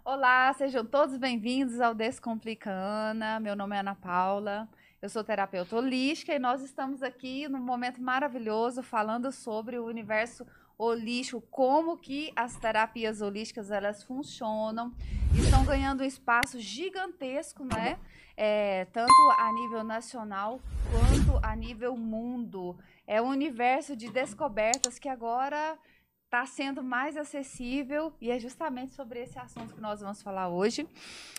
Olá, sejam todos bem-vindos ao Descomplica Ana. Meu nome é Ana Paula, eu sou terapeuta holística e nós estamos aqui num momento maravilhoso falando sobre o universo holístico, como que as terapias holísticas elas funcionam, estão ganhando um espaço gigantesco, né? Tanto a nível nacional quanto a nível mundo. É um universo de descobertas que agora está sendo mais acessível e é justamente sobre esse assunto que nós vamos falar hoje.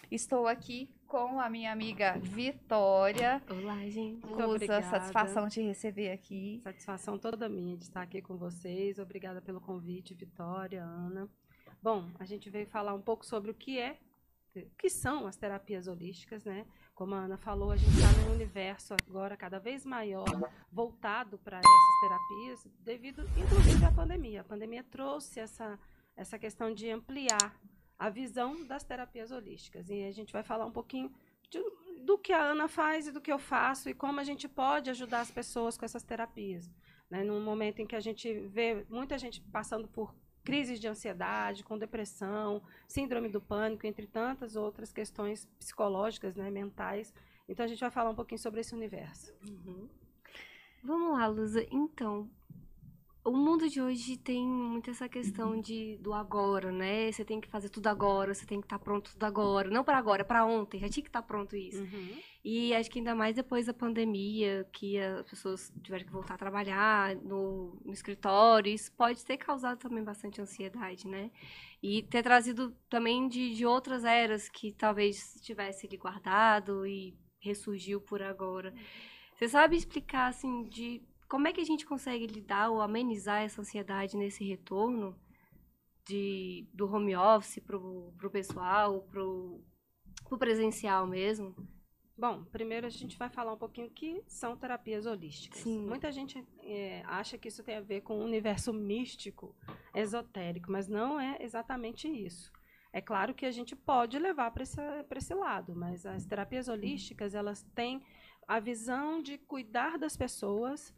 Estou aqui com a minha amiga Vitória. Olá, gente. Muito obrigada. Satisfação de receber aqui. Satisfação toda minha de estar aqui com vocês. Obrigada pelo convite, Vitória, Ana. Bom, a gente veio falar um pouco sobre o que são as terapias holísticas, né? Como a Ana falou, a gente está num universo agora cada vez maior voltado para essas terapias, devido, inclusive, à pandemia. A pandemia trouxe essa questão de ampliar a visão das terapias holísticas. E a gente vai falar um pouquinho do que a Ana faz e do que eu faço e como a gente pode ajudar as pessoas com essas terapias. Né? Num momento em que a gente vê muita gente passando por crises de ansiedade, com depressão, síndrome do pânico, entre tantas outras questões psicológicas, né, mentais. Então, a gente vai falar um pouquinho sobre esse universo. Vamos lá, Luza. Então, o mundo de hoje tem muito essa questão do agora, né? Você tem que fazer tudo agora, você tem que estar pronto tudo agora. Não para agora, para ontem, já tinha que estar pronto isso. E acho que ainda mais depois da pandemia, que as pessoas tiveram que voltar a trabalhar no escritório, isso pode ter causado também bastante ansiedade, né? E ter trazido também de outras eras que talvez tivesse ali guardado e ressurgiu por agora. Você sabe explicar, assim, como é que a gente consegue lidar ou amenizar essa ansiedade nesse retorno do home office pro pessoal, pro presencial mesmo? Bom, primeiro a gente vai falar um pouquinho o que são terapias holísticas. Sim. Muita gente acha que isso tem a ver com o universo místico, esotérico, mas não é exatamente isso. É claro que a gente pode levar para esse lado, mas as terapias holísticas, elas têm a visão de cuidar das pessoas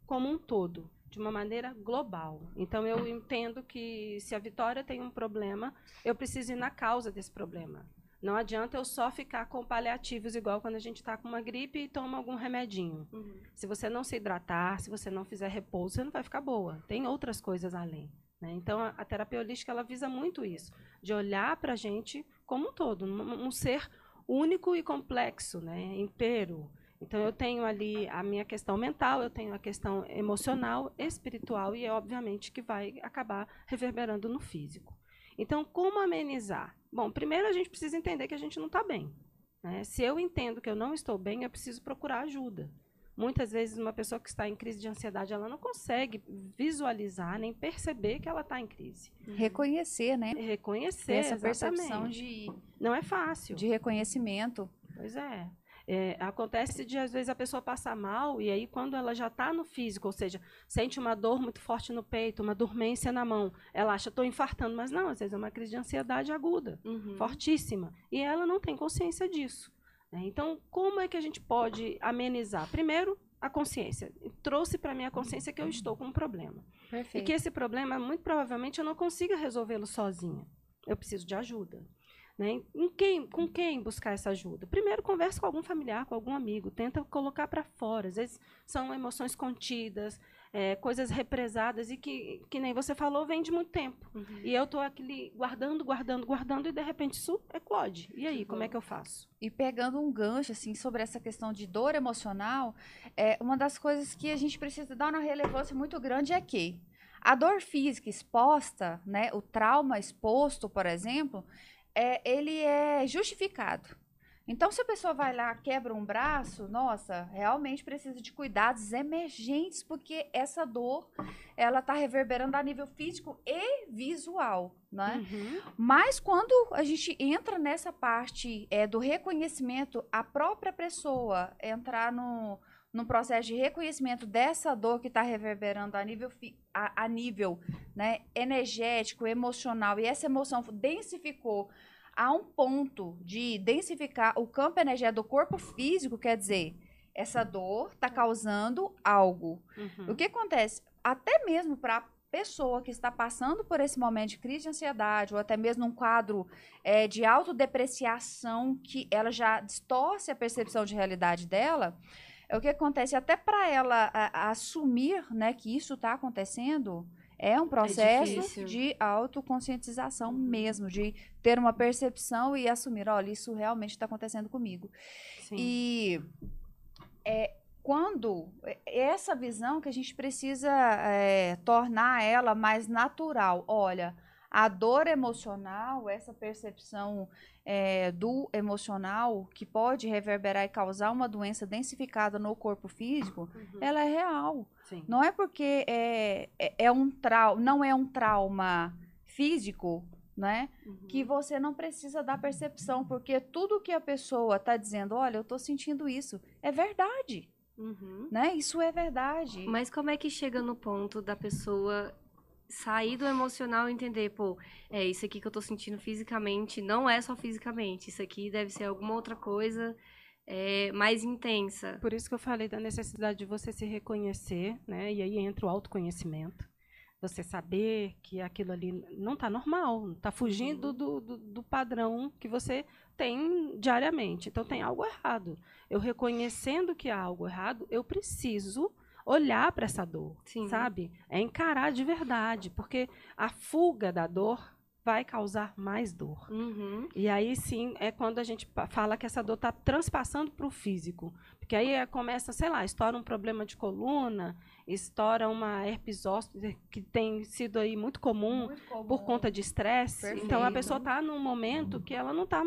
como um todo, de uma maneira global. Então, eu entendo que se a Vitória tem um problema, eu preciso ir na causa desse problema. Não adianta eu só ficar com paliativos, igual quando a gente está com uma gripe e toma algum remedinho. Se você não se hidratar, se você não fizer repouso, você não vai ficar boa. Tem outras coisas além. Né? Então, a terapia holística ela visa muito isso, de olhar para a gente como um todo, um ser único e complexo, né? Inteiro. Então, eu tenho ali a minha questão mental, eu tenho a questão emocional, espiritual e, obviamente, que vai acabar reverberando no físico. Então, como amenizar? Bom, primeiro a gente precisa entender que a gente não está bem. Né? Se eu entendo que eu não estou bem, eu preciso procurar ajuda. Muitas vezes, uma pessoa que está em crise de ansiedade, ela não consegue visualizar nem perceber que ela está em crise. Reconhecer, né? Reconhecer, essa exatamente. percepção não é fácil. De reconhecimento. Pois é. Acontece de, às vezes, a pessoa passar mal, e aí, quando ela já está no físico, ou seja, sente uma dor muito forte no peito, uma dormência na mão, ela acha, estou infartando, mas não, às vezes é uma crise de ansiedade aguda, fortíssima, e ela não tem consciência disso. Né? Então, como é que a gente pode amenizar? Primeiro, a consciência. Trouxe para mim a consciência que eu estou com um problema. Perfeito. E que esse problema, muito provavelmente, eu não consiga resolvê-lo sozinha. Eu preciso de ajuda. Né? Com quem buscar essa ajuda? Primeiro, conversa com algum familiar, com algum amigo, tenta colocar para fora. Às vezes são emoções contidas, coisas represadas e que nem você falou, vem de muito tempo. E eu estou aqui guardando e, de repente, isso eclode. E aí, como é que eu faço? E pegando um gancho assim, sobre essa questão de dor emocional, uma das coisas que a gente precisa dar uma relevância muito grande é que a dor física exposta, né, o trauma exposto, por exemplo, ele é justificado. Então, se a pessoa vai lá, quebra um braço, nossa, realmente precisa de cuidados emergentes, porque essa dor, ela tá reverberando a nível físico e visual, né? Mas quando a gente entra nessa parte do reconhecimento, a própria pessoa entrar no processo de reconhecimento dessa dor que está reverberando a nível né, energético, emocional, e essa emoção densificou a um ponto de densificar o campo energético do corpo físico, quer dizer, essa dor está causando algo. O que acontece? Até mesmo para pessoa que está passando por esse momento de crise de ansiedade, ou até mesmo um quadro de autodepreciação, que ela já distorce a percepção de realidade dela, o que acontece até para ela assumir, né, que isso está acontecendo, é um processo de autoconscientização mesmo, de ter uma percepção e assumir, olha, isso realmente está acontecendo comigo. Sim. E quando essa visão que a gente precisa tornar ela mais natural. Olha, a dor emocional, essa percepção do emocional, que pode reverberar e causar uma doença densificada no corpo físico, ela é real. Sim. Não é porque não é um trauma físico, né? Que você não precisa dar percepção, porque tudo que a pessoa está dizendo, olha, eu estou sentindo isso, é verdade. Né? Isso é verdade. Mas como é que chega no ponto da pessoa sair do emocional e entender, pô, isso aqui que eu tô sentindo fisicamente não é só fisicamente, isso aqui deve ser alguma outra coisa mais intensa. Por isso que eu falei da necessidade de você se reconhecer, né? E aí entra o autoconhecimento. Você saber que aquilo ali não está normal, está fugindo do padrão que você tem diariamente. Então, tem algo errado. Eu reconhecendo que há algo errado, eu preciso olhar para essa dor, sabe? É encarar de verdade, porque a fuga da dor vai causar mais dor. E aí, sim, é quando a gente fala que essa dor está transpassando para o físico. Porque aí começa, sei lá, estoura um problema de coluna, estoura uma herpes zoster, que tem sido aí muito comum por conta de estresse. Então, a pessoa está num momento que ela não tá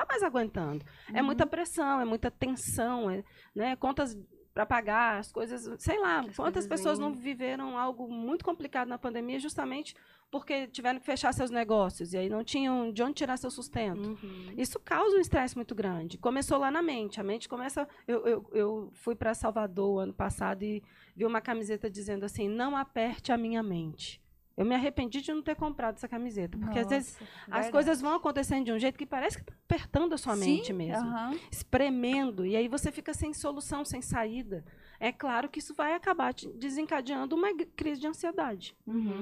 mais aguentando. É muita pressão, é muita tensão, né? Contas para pagar, as coisas, sei lá, quantas pessoas não viveram algo muito complicado na pandemia justamente porque tiveram que fechar seus negócios e aí não tinham de onde tirar seu sustento. Isso causa um estresse muito grande. Começou lá na mente. A mente começa... Eu fui para Salvador ano passado e vi uma camiseta dizendo assim, não aperte a minha mente. Eu me arrependi de não ter comprado essa camiseta, porque às vezes as coisas vão acontecendo de um jeito que parece que está apertando a sua mente mesmo, espremendo, e aí você fica sem solução, sem saída. É claro que isso vai acabar desencadeando uma crise de ansiedade,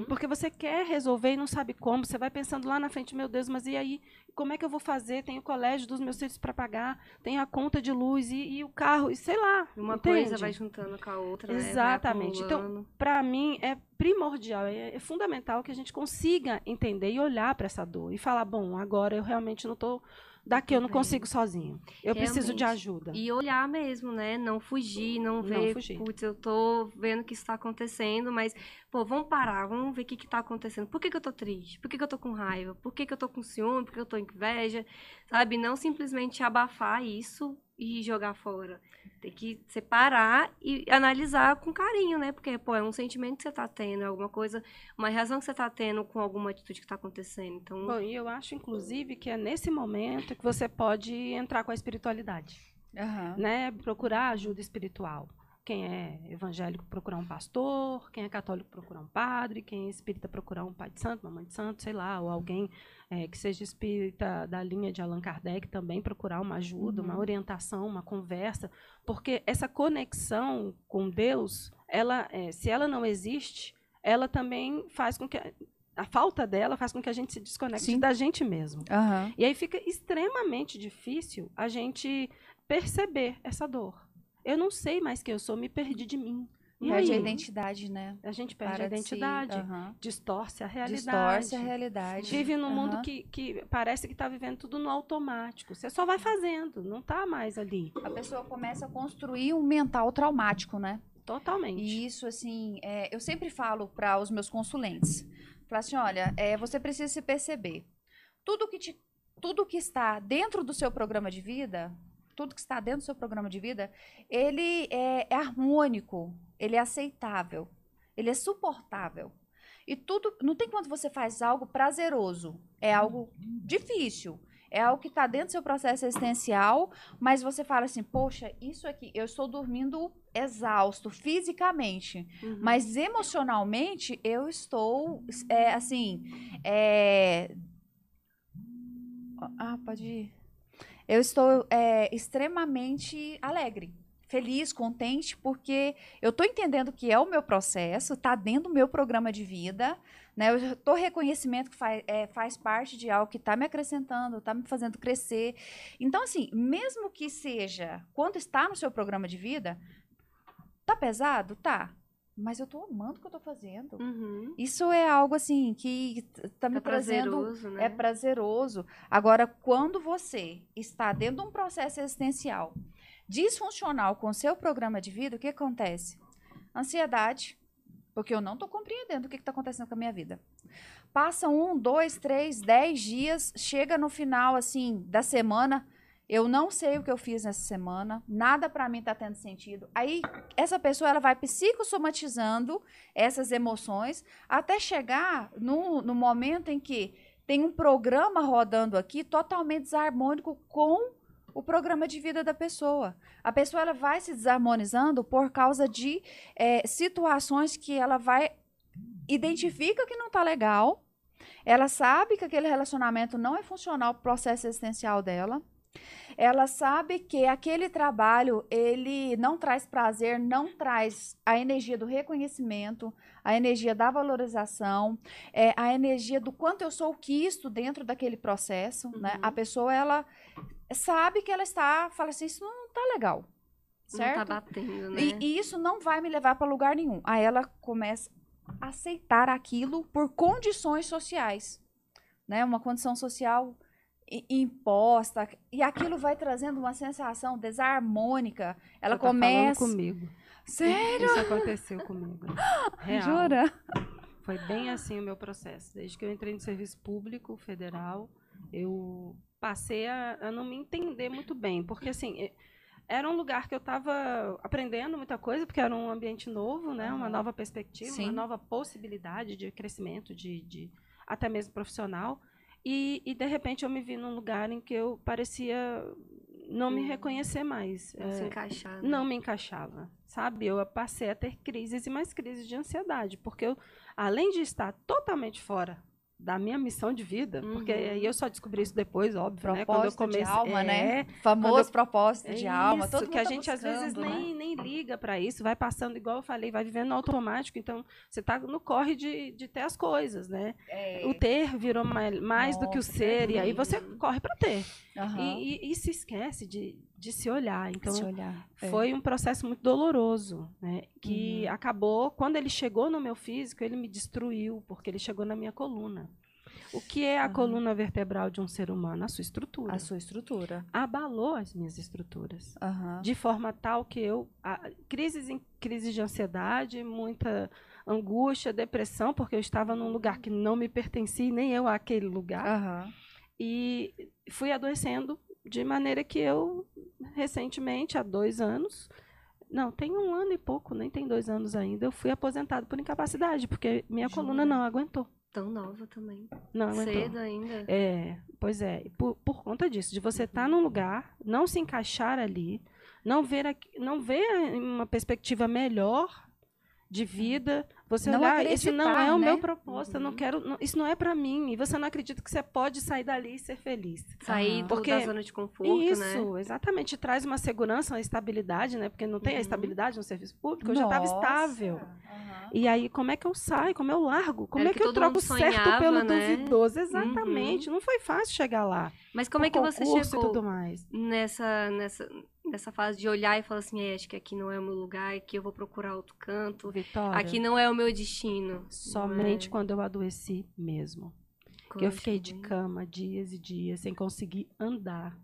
porque você quer resolver e não sabe como, você vai pensando lá na frente, meu Deus, mas e aí, como é que eu vou fazer? Tem o colégio dos meus filhos para pagar, tem a conta de luz e o carro, e sei lá. Uma coisa vai juntando com a outra, exatamente. Né? Então, para mim, é primordial, é fundamental que a gente consiga entender e olhar para essa dor e falar, bom, agora eu realmente não estou... Daqui eu não consigo sozinho. Eu preciso de ajuda. E olhar mesmo, né? Não fugir, não ver, putz, eu tô vendo que isso está acontecendo, mas, pô, vamos parar, vamos ver o que está acontecendo. Por que eu tô triste? Por que eu tô com raiva? Por que eu tô com ciúme? Por que eu tô com inveja? Sabe? Não simplesmente abafar isso e jogar fora. Tem que separar e analisar com carinho, né? Porque, pô, é um sentimento que você tá tendo, é alguma coisa, uma reação que você tá tendo com alguma atitude que tá acontecendo. Então... Bom, e eu acho, inclusive, que é nesse momento que você pode entrar com a espiritualidade. Né? Procurar ajuda espiritual. Quem é evangélico, procurar um pastor. Quem é católico, procurar um padre. Quem é espírita, procurar um pai de santo, uma mãe de santo, sei lá. Ou alguém que seja espírita da linha de Allan Kardec, também procurar uma ajuda, uma orientação, uma conversa. Porque essa conexão com Deus, se ela não existe, ela também faz com que... A falta dela faz com que a gente se desconecte da gente mesmo. E aí fica extremamente difícil a gente perceber essa dor. Eu não sei mais quem eu sou, me perdi de mim. Perde a identidade, né? A gente perde a identidade, distorce a realidade. Distorce a realidade. Vive num mundo que parece que está vivendo tudo no automático. Você só vai fazendo, não está mais ali. A pessoa começa a construir um mental traumático, né? Totalmente. E isso, assim, eu sempre falo para os meus consulentes. Falo assim, olha, você precisa se perceber. Tudo que está dentro do seu programa de vida... Tudo que está dentro do seu programa de vida, ele é harmônico, ele é aceitável, ele é suportável. E tudo, não tem quando você faz algo prazeroso, é algo difícil, é algo que está dentro do seu processo existencial, mas você fala assim, poxa, isso aqui, eu estou dormindo exausto fisicamente, mas emocionalmente eu estou, pode ir. Eu estou extremamente alegre. feliz, contente, porque eu estou entendendo que é o meu processo, está dentro do meu programa de vida, né? Eu estou reconhecimento que faz parte de algo que está me acrescentando, está me fazendo crescer. Então, assim, mesmo que seja quando está no seu programa de vida, tá pesado? Tá. Mas eu tô amando o que eu tô fazendo. Isso é algo, assim, que tá me trazendo... prazeroso, né? É prazeroso. Agora, quando você está dentro de um processo existencial disfuncional com o seu programa de vida, o que acontece? Ansiedade, porque eu não tô compreendendo o que tá acontecendo com a minha vida. Passa 1, 2, 3, 10 dias, chega no final, assim, da semana... Eu não sei o que eu fiz nessa semana, nada para mim está tendo sentido. Aí, essa pessoa ela vai psicossomatizando essas emoções até chegar no momento em que tem um programa rodando aqui totalmente desarmônico com o programa de vida da pessoa. A pessoa ela vai se desarmonizando por causa de situações que ela identifica que não está legal, ela sabe que aquele relacionamento não é funcional para o processo existencial dela. Ela sabe que aquele trabalho, ele não traz prazer, não traz a energia do reconhecimento, a energia da valorização, a energia do quanto eu sou quisto dentro daquele processo, né? A pessoa, ela sabe que ela fala assim, isso não tá legal, certo? Não tá batendo, né? E isso não vai me levar para lugar nenhum. Aí ela começa a aceitar aquilo por condições sociais, né? Uma condição social imposta, e aquilo vai trazendo uma sensação desarmônica. Ela começa... falando comigo. Sério? Isso aconteceu comigo. Real. Jura? Foi bem assim o meu processo. Desde que eu entrei no serviço público federal, eu passei a não me entender muito bem, porque assim, era um lugar que eu estava aprendendo muita coisa, porque era um ambiente novo, né? Uma nova perspectiva, Sim. uma nova possibilidade de crescimento, de até mesmo profissional. E, de repente, eu me vi num lugar em que eu parecia não me reconhecer mais. Se encaixar. Né? Não me encaixava, sabe? Eu passei a ter crises e mais crises de ansiedade, porque eu, além de estar totalmente fora da minha missão de vida, porque aí eu só descobri isso depois, óbvio, né? Quando eu comecei, de alma, né? Famoso propósito de alma. Todo mundo que a tá gente às vezes buscando, nem liga para isso, vai passando, igual eu falei, vai vivendo no automático, então você está no corre de ter as coisas, né? O ter virou mais do que o ser, e aí você corre para ter. E se esquece de se olhar. Então, foi um processo muito doloroso, né? Que acabou, quando ele chegou no meu físico, ele me destruiu, porque ele chegou na minha coluna. O que é a coluna vertebral de um ser humano? A sua estrutura. A sua estrutura. Abalou as minhas estruturas. De forma tal que crises de ansiedade, muita angústia, depressão, porque eu estava num lugar que não me pertencia, nem eu àquele lugar. E fui adoecendo de maneira que eu, recentemente, há 2 anos, não, tem 1 ano e pouco, nem tem 2 anos ainda, eu fui aposentado por incapacidade, porque minha coluna não aguentou. Tão nova também. Não aguentou. Cedo ainda. Pois é. Por conta disso, de você estar num lugar, não se encaixar ali, não ver uma perspectiva melhor de vida, você não olhar, isso não é o né? meu propósito, eu não quero, isso não é para mim, e você não acredita que você pode sair dali e ser feliz. Sair da zona de conforto, isso, né? Exatamente, traz uma segurança, uma estabilidade, né? Porque não tem a estabilidade no serviço público, eu já estava estável. E aí, como é que eu saio? Como eu largo? Como é que eu troco o certo pelo duvidoso? Exatamente, não foi fácil chegar lá. Mas como é que você chegou e tudo mais. Nessa fase de olhar e falar assim, acho que aqui não é o meu lugar, aqui eu vou procurar outro canto, Vitória, aqui não é o meu destino. Somente quando eu adoeci mesmo. Que eu fiquei de cama dias e dias, sem conseguir andar.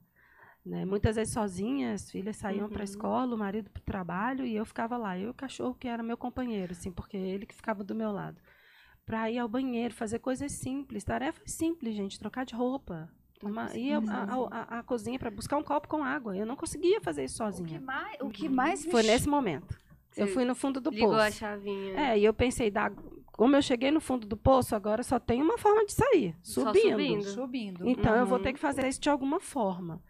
Né? Muitas vezes sozinha, as filhas saíam para a escola, o marido para o trabalho, e eu ficava lá. Eu e o cachorro, que era meu companheiro, assim, porque ele que ficava do meu lado. Para ir ao banheiro, fazer coisas simples, tarefas simples, gente, trocar de roupa. Ir à cozinha para buscar um copo com água. Eu não conseguia fazer isso sozinha. O que mais foi nesse momento. Eu fui no fundo do poço. Ligou a chavinha. E eu pensei, como eu cheguei no fundo do poço, agora só tem uma forma de sair. Subindo. Então, eu vou ter que fazer isso de alguma forma.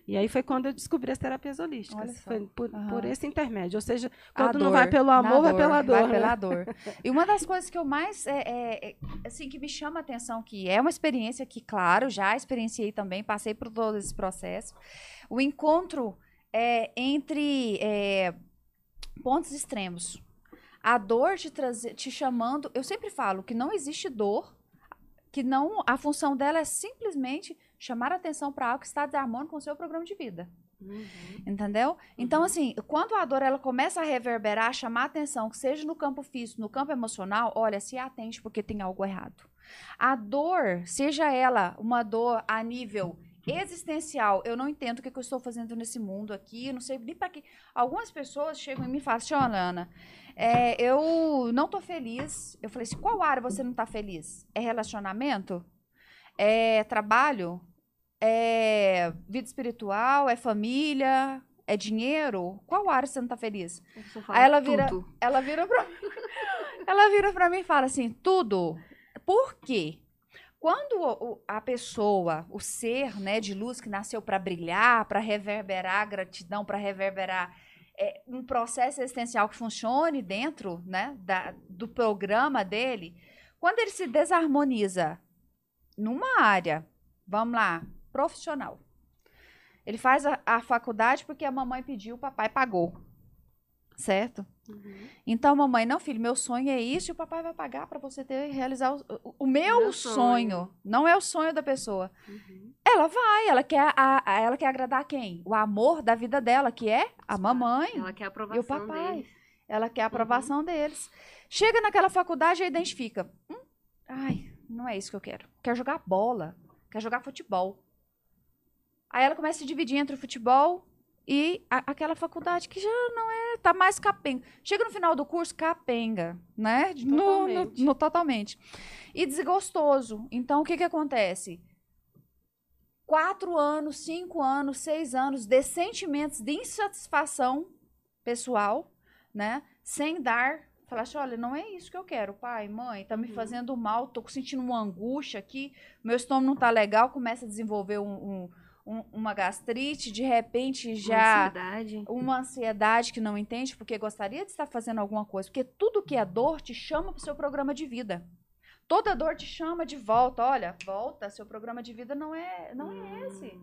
E aí foi quando eu descobri as terapias holísticas. Foi por esse intermédio. Ou seja, quando não vai pelo amor, vai pela dor. Vai pela dor. E uma das coisas que eu mais, assim, que me chama a atenção, que é uma experiência que, claro, já experienciei também, passei por todo esse processo, o encontro entre pontos extremos. A dor te chamando... Eu sempre falo que não existe dor, que não, a função dela é simplesmente chamar a atenção para algo que está desarmônico com o seu programa de vida. Entendeu? Então, assim, quando a dor ela começa a reverberar, chamar a atenção, que seja no campo físico, no campo emocional, olha, se atente porque tem algo errado. A dor, seja ela uma dor a nível existencial, eu não entendo o que eu estou fazendo nesse mundo aqui, eu não sei nem para quê. Algumas pessoas chegam em mim e falam assim, ó, Ana, eu não tô feliz. Eu falei assim, qual área você não tá feliz? É relacionamento? É trabalho? É vida espiritual? É família? É dinheiro? Qual área você não tá feliz? Aí ela vira pra mim e fala assim, tudo. Por quê? Quando a pessoa, o ser, né, de luz que nasceu para brilhar, para reverberar gratidão, para reverberar um processo existencial que funcione dentro, né, do programa dele, quando ele se desarmoniza numa área, vamos lá, profissional, ele faz a faculdade porque a mamãe pediu, o papai pagou, certo? Então, mamãe, não, filho, meu sonho é isso e o papai vai pagar para você realizar o meu sonho. Não é o sonho da pessoa. Ela vai, ela quer agradar quem? O amor da vida dela, que é a mamãe ela quer a aprovação e o papai. deles. Ela quer a aprovação deles. Chega naquela faculdade e identifica. Ai, não é isso que eu quero. Quero jogar bola, quero jogar futebol. Aí ela começa a se dividir entre o futebol e aquela faculdade que já não tá mais capenga. Chega no final do curso, capenga, né? Totalmente. E desgostoso. Então, o que acontece? 4 anos, 5 anos, 6 anos de sentimentos de insatisfação pessoal, né? Sem falar assim, olha, não é isso que eu quero, pai, mãe, tá me fazendo mal, tô sentindo uma angústia aqui, meu estômago não tá legal, começa a desenvolver uma gastrite, de repente já uma ansiedade que não entende, porque gostaria de estar fazendo alguma coisa, porque tudo que é dor te chama para o seu programa de vida. Toda dor te chama de volta, olha, volta, seu programa de vida não é esse,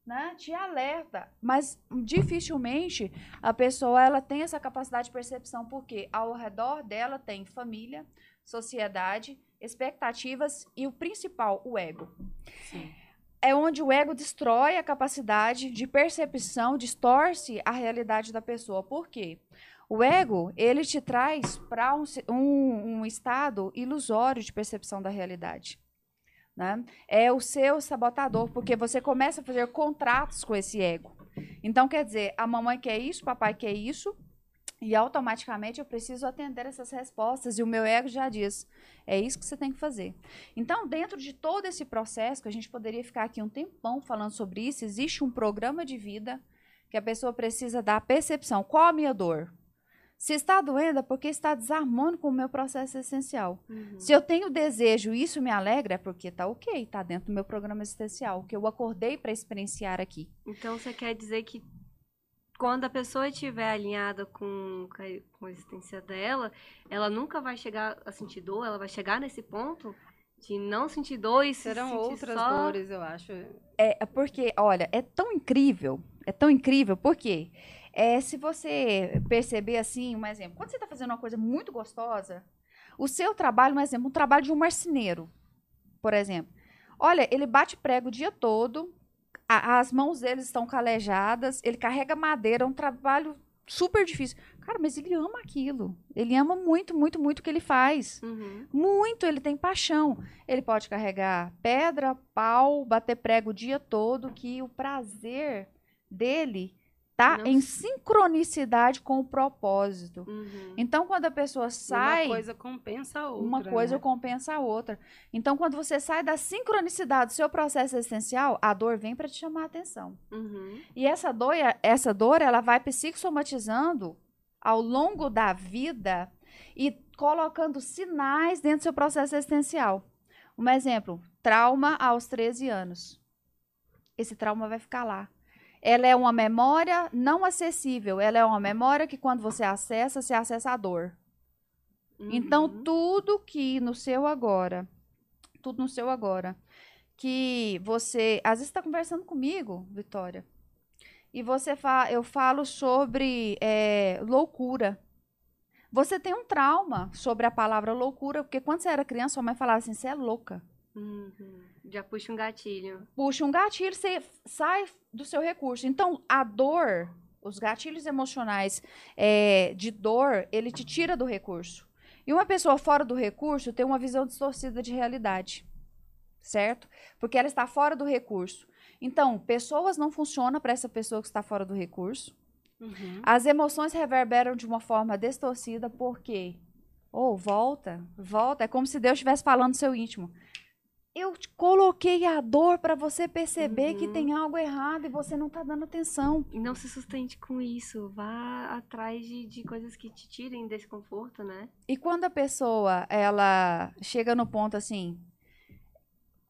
né? Te alerta, mas dificilmente a pessoa ela tem essa capacidade de percepção, porque ao redor dela tem família, sociedade, expectativas e o principal, o ego. Sim. É onde o ego destrói a capacidade de percepção, distorce a realidade da pessoa. Por quê? O ego, ele te traz para um estado ilusório de percepção da realidade. Né? É o seu sabotador, porque você começa a fazer contratos com esse ego. Então, quer dizer, a mamãe quer isso, o papai quer isso, e automaticamente eu preciso atender essas respostas. E o meu ego já diz, é isso que você tem que fazer. Então, dentro de todo esse processo, que a gente poderia ficar aqui um tempão falando sobre isso, existe um programa de vida que a pessoa precisa dar a percepção. Qual a minha dor? Se está doendo é porque está desarmônico com o meu processo essencial. Se eu tenho desejo e isso me alegra, é porque está ok, está dentro do meu programa existencial, o que eu acordei para experienciar aqui. Então, você quer dizer que quando a pessoa estiver alinhada com a existência dela, ela nunca vai chegar a sentir dor, ela vai chegar nesse ponto de não sentir dor e serão se sentir outras só... dores, eu acho. É porque, olha, é tão incrível, porque se você perceber assim, um exemplo, quando você está fazendo uma coisa muito gostosa, o seu trabalho, um exemplo, um trabalho de um marceneiro, por exemplo, olha, ele bate prego o dia todo, as mãos dele estão calejadas, ele carrega madeira, é um trabalho super difícil. Cara, mas ele ama aquilo. Ele ama muito, muito, muito o que ele faz. Muito, ele tem paixão. Ele pode carregar pedra, pau, bater prego o dia todo, que o prazer dele tá em sincronicidade com o propósito. Então, quando a pessoa sai... Uma coisa compensa a outra. Uma coisa compensa a outra. Então, quando você sai da sincronicidade do seu processo existencial, a dor vem para te chamar a atenção. E essa dor, ela vai psicossomatizando ao longo da vida e colocando sinais dentro do seu processo existencial. Um exemplo, trauma aos 13 anos. Esse trauma vai ficar lá. Ela é uma memória não acessível. Ela é uma memória que quando você acessa a dor. Então, tudo no seu agora, que você... Às vezes está conversando comigo, Vitória, e eu falo sobre loucura. Você tem um trauma sobre a palavra loucura, porque quando você era criança, sua mãe falava assim, você é louca. Já puxa um gatilho. Puxa um gatilho, você sai do seu recurso. Então, a dor, os gatilhos emocionais de dor, ele te tira do recurso. E uma pessoa fora do recurso tem uma visão distorcida de realidade, certo? Porque ela está fora do recurso. Então, pessoas não funcionam para essa pessoa que está fora do recurso. As emoções reverberam de uma forma distorcida, porque volta. É como se Deus estivesse falando no seu íntimo. Eu te coloquei a dor para você perceber que tem algo errado e você não está dando atenção. E não se sustente com isso. Vá atrás de coisas que te tirem desse conforto, né? E quando a pessoa, ela chega no ponto assim,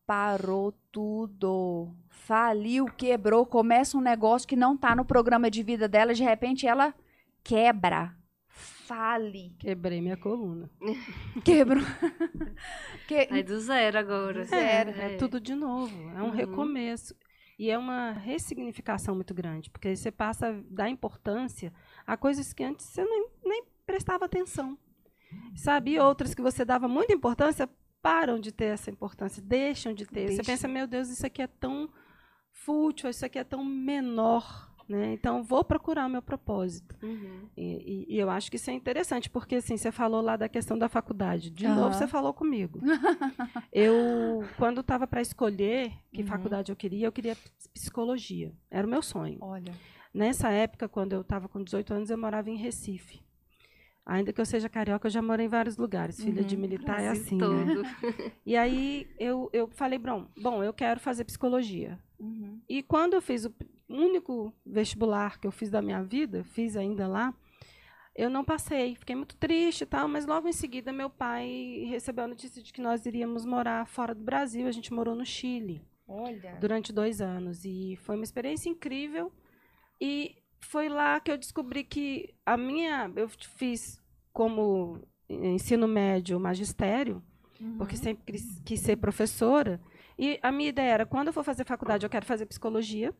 parou tudo, faliu, quebrou, começa um negócio que não tá no programa de vida dela, de repente ela quebra, fale. Quebrei minha coluna. Quebrou. Aí do zero agora. É tudo de novo, é um recomeço. E é uma ressignificação muito grande, porque você passa a dar importância a coisas que antes você nem prestava atenção. Sabe? E outras que você dava muita importância, param de ter essa importância, deixam de ter. Você pensa, meu Deus, isso aqui é tão fútil, isso aqui é tão menor, né? Então, vou procurar o meu propósito. E eu acho que isso é interessante, porque assim, você falou lá da questão da faculdade. De novo, você falou comigo. Eu, quando estava para escolher que faculdade eu queria psicologia. Era o meu sonho. Olha. Nessa época, quando eu estava com 18 anos, eu morava em Recife. Ainda que eu seja carioca, eu já morei em vários lugares. Filha de militar é assim, né? E aí eu falei, bom, eu quero fazer psicologia. E quando eu fiz o único vestibular que eu fiz da minha vida, fiz ainda lá, eu não passei. Fiquei muito triste e tal, mas logo em seguida meu pai recebeu a notícia de que nós iríamos morar fora do Brasil. A gente morou no Chile. Olha. Durante 2 anos. E foi uma experiência incrível. E foi lá que eu descobri que eu fiz como ensino médio magistério, porque sempre quis ser professora, e a minha ideia era, quando eu for fazer faculdade, eu quero fazer psicologia,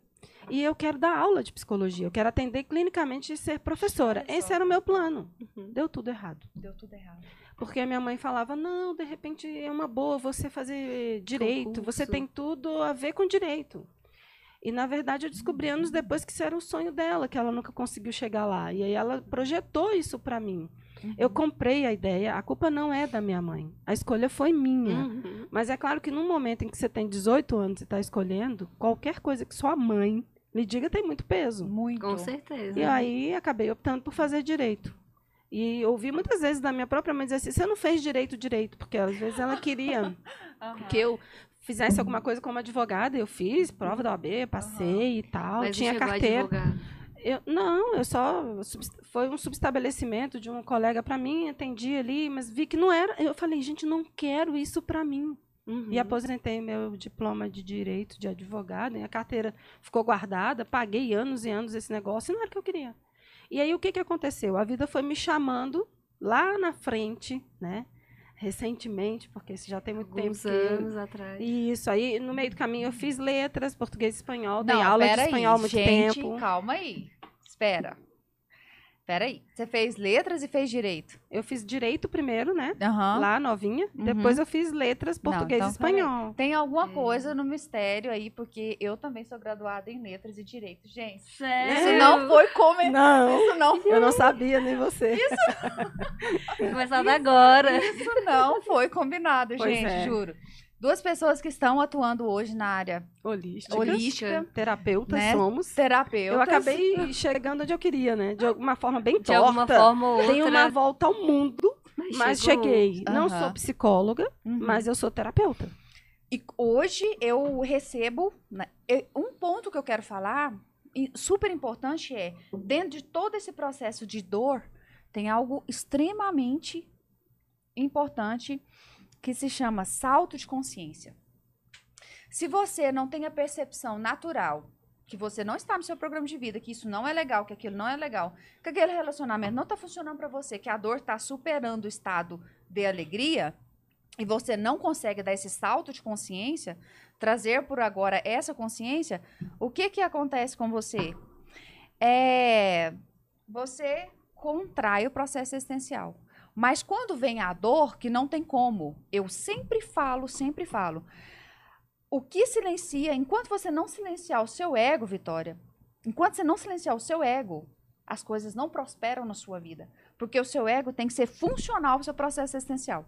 e eu quero dar aula de psicologia, eu quero atender clinicamente e ser professora. Esse era o meu plano. Deu tudo errado. Porque a minha mãe falava, não, de repente é uma boa você fazer direito, você tem tudo a ver com direito. E, na verdade, eu descobri anos depois que isso era o sonho dela, que ela nunca conseguiu chegar lá. E aí ela projetou isso para mim. Eu comprei a ideia, a culpa não é da minha mãe. A escolha foi minha. Mas é claro que no momento em que você tem 18 anos e está escolhendo, qualquer coisa que sua mãe lhe diga tem muito peso. Muito. Com certeza. E aí acabei optando por fazer direito. E ouvi muitas vezes da minha própria mãe dizer assim, você não fez direito, porque às vezes ela queria que eu fizesse alguma coisa como advogada, eu fiz prova da OAB, passei e tal, mas tinha carteira. Foi um subestabelecimento de um colega para mim, atendi ali, mas vi que não era. Eu falei, gente, não quero isso para mim. E aposentei meu diploma de direito de advogado, e a carteira ficou guardada, paguei anos e anos esse negócio, e não era o que eu queria. E aí o que aconteceu? A vida foi me chamando lá na frente, né? Recentemente, porque isso já tem muito tempo. Anos atrás. Isso, aí no meio do caminho eu fiz letras, português e espanhol, dei aula de espanhol há muito tempo. Calma aí, espera aí, você fez letras e fez direito? Eu fiz direito primeiro, né, lá novinha, depois eu fiz letras, português e espanhol. Tem alguma coisa no mistério aí, porque eu também sou graduada em letras e direito, gente. Sério? Isso não foi comentado. Isso não foi. Eu não sabia, nem você. Começado agora. Isso não foi combinado, Pois gente, juro. 2 pessoas que estão atuando hoje na área holística, terapeutas, né? Somos. Terapeutas. Eu acabei chegando onde eu queria, né? De alguma forma bem torta. De alguma forma ou outra. Dei uma volta ao mundo, mas cheguei. Não Aham. sou psicóloga, mas eu sou terapeuta. E hoje eu recebo, né, um ponto que eu quero falar, super importante dentro de todo esse processo de dor, tem algo extremamente importante que se chama salto de consciência. Se você não tem a percepção natural que você não está no seu programa de vida, que isso não é legal, que aquilo não é legal, que aquele relacionamento não está funcionando para você, que a dor está superando o estado de alegria, e você não consegue dar esse salto de consciência, trazer por agora essa consciência, o que acontece com você? você contrai o processo existencial. Mas quando vem a dor, que não tem como, eu sempre falo, o que silencia, enquanto você não silenciar o seu ego, Vitória, enquanto você não silenciar o seu ego, as coisas não prosperam na sua vida. Porque o seu ego tem que ser funcional ao seu processo existencial.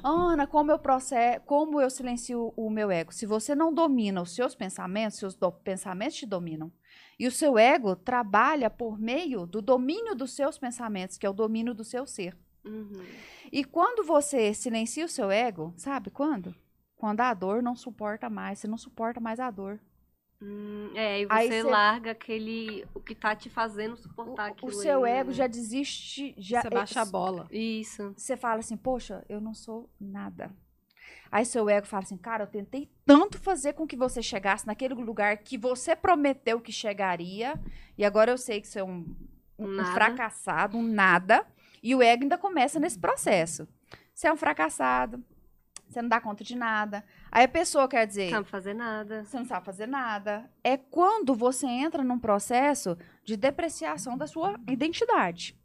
Ana, como eu silencio o meu ego? Se você não domina os seus pensamentos, pensamentos te dominam. E o seu ego trabalha por meio do domínio dos seus pensamentos, que é o domínio do seu ser. E quando você silencia o seu ego, sabe quando? Quando a dor não suporta mais, você não suporta mais a dor. E você larga o que tá te fazendo suportar aquilo. O seu aí, ego né? já desiste. Você baixa a bola. Isso. Você fala assim, poxa, eu não sou nada. Aí seu ego fala assim, cara, eu tentei tanto fazer com que você chegasse naquele lugar que você prometeu que chegaria, e agora eu sei que você é um fracassado, um nada, e o ego ainda começa nesse processo. Você é um fracassado, você não dá conta de nada. Aí a pessoa quer dizer... Não sabe fazer nada. Você não sabe fazer nada. É quando você entra num processo de depreciação da sua identidade.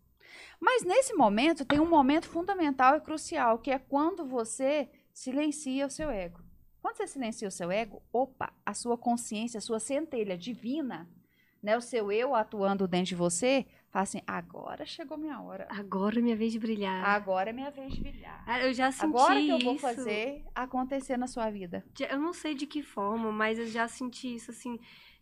Mas nesse momento, tem um momento fundamental e crucial, que é quando você silencia o seu ego. Quando você silencia o seu ego, a sua consciência, a sua centelha divina, né, o seu eu atuando dentro de você, fala assim, agora chegou minha hora. Agora é minha vez de brilhar. Agora é minha vez de brilhar. Eu já senti agora que eu vou isso. fazer acontecer na sua vida. Eu não sei de que forma, mas eu já senti isso, assim,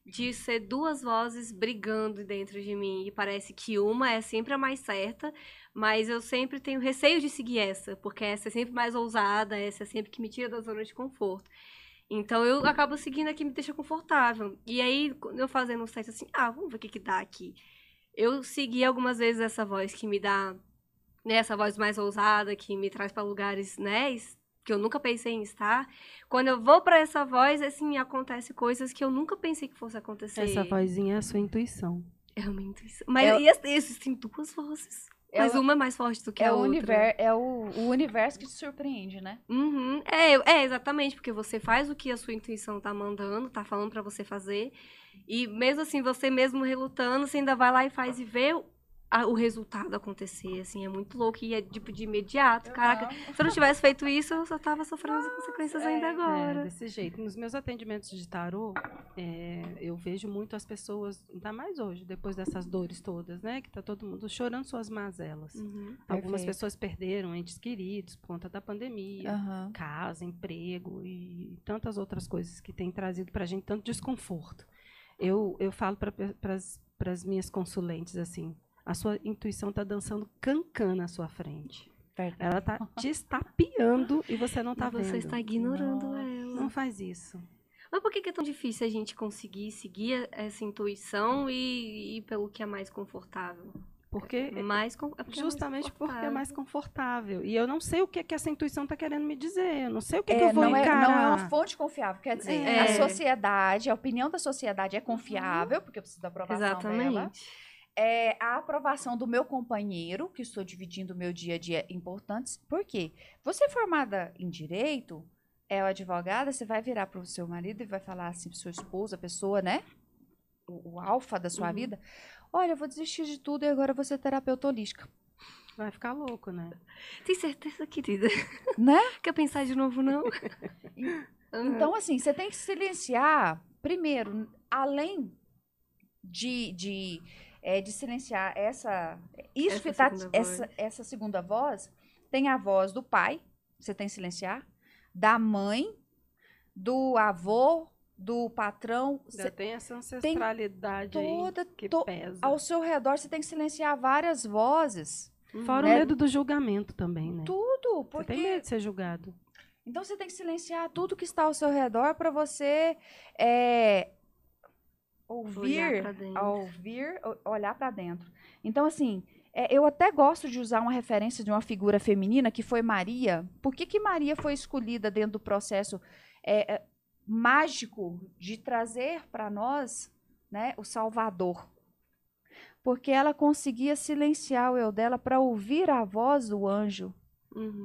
de ser duas vozes brigando dentro de mim. E parece que uma é sempre a mais certa, mas eu sempre tenho receio de seguir essa, porque essa é sempre mais ousada, essa é sempre que me tira da zona de conforto. Então, eu acabo seguindo a que me deixa confortável. E aí, eu fazendo um teste assim, vamos ver o que dá aqui. Eu segui algumas vezes essa voz que me dá, né, essa voz mais ousada, que me traz para lugares, né, que eu nunca pensei em estar. Quando eu vou para essa voz, assim, acontece coisas que eu nunca pensei que fosse acontecer. Essa vozinha é a sua intuição. É uma intuição. Mas existem duas vozes. Mas uma é mais forte do que a outra. É o universo que te surpreende, né? Exatamente, porque você faz o que a sua intuição tá mandando, tá falando pra você fazer, e mesmo assim, você mesmo relutando, você ainda vai lá e faz e vê o resultado acontecer, assim, é muito louco, e é tipo de imediato. Caraca, se eu não tivesse feito isso, eu só tava sofrendo as consequências ainda agora. Desse jeito. Nos meus atendimentos de tarô, eu vejo muito as pessoas, ainda mais hoje, depois dessas dores todas, né, que tá todo mundo chorando suas mazelas. Algumas pessoas perderam entes queridos por conta da pandemia, casa, emprego e tantas outras coisas que têm trazido pra gente tanto desconforto. Eu falo para as minhas consulentes, assim, a sua intuição está dançando cancan na sua frente. Ela está te estapeando e você não está vendo. Você está ignorando ela. Não faz isso. Mas por que é tão difícil a gente conseguir seguir essa intuição e ir pelo que é mais confortável? Justamente porque é mais confortável. E eu não sei o que essa intuição está querendo me dizer. Eu não sei o que eu vou encarar. Não é uma fonte confiável. Quer dizer, a sociedade, a opinião da sociedade é confiável, porque eu preciso da aprovação dela. A aprovação do meu companheiro, que estou dividindo o meu dia a dia, importantes. Por quê? Você formada em direito, advogada, você vai virar para o seu marido e vai falar assim para sua esposa, a pessoa, né? O alfa da sua vida. Olha, eu vou desistir de tudo e agora eu vou ser terapeuta holística. Vai ficar louco, né? Tem certeza, querida? Né? Quer pensar de novo, não? Então, assim, você tem que silenciar, primeiro, além de silenciar essa segunda voz, tem a voz do pai, você tem que silenciar, da mãe, do avô, do patrão. Você tem essa ancestralidade aí que pesa. Ao seu redor, você tem que silenciar várias vozes. Fora o medo do julgamento também, né? Tudo. Porque... Você tem medo de ser julgado. Então, você tem que silenciar tudo que está ao seu redor para você olhar para dentro. Então, assim, eu até gosto de usar uma referência de uma figura feminina, que foi Maria. Por que Maria foi escolhida dentro do processo mágico de trazer para nós, né, o Salvador? Porque ela conseguia silenciar o eu dela para ouvir a voz do anjo.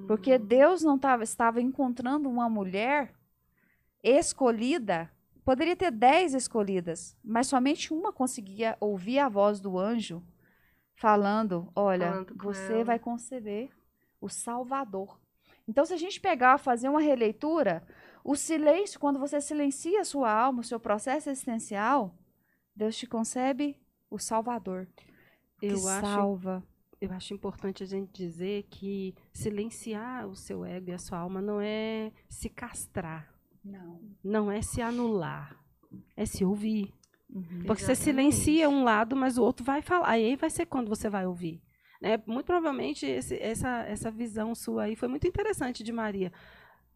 Porque Deus não estava encontrando uma mulher escolhida poderia ter 10 escolhidas, mas somente uma conseguia ouvir a voz do anjo falando, olha, Falando com você ela. vai conceber o Salvador. Então, se a gente pegar, fazer uma releitura, o silêncio, quando você silencia a sua alma, o seu processo existencial, Deus te concebe o Salvador, que Eu salva. acho importante a gente dizer que silenciar o seu ego e a sua alma não é se castrar, Não. não é se anular, é se ouvir. Porque você Exatamente. silencia um lado, mas o outro vai falar. Aí vai ser quando você vai ouvir. Né? Muito provavelmente essa visão sua aí foi muito interessante de Maria.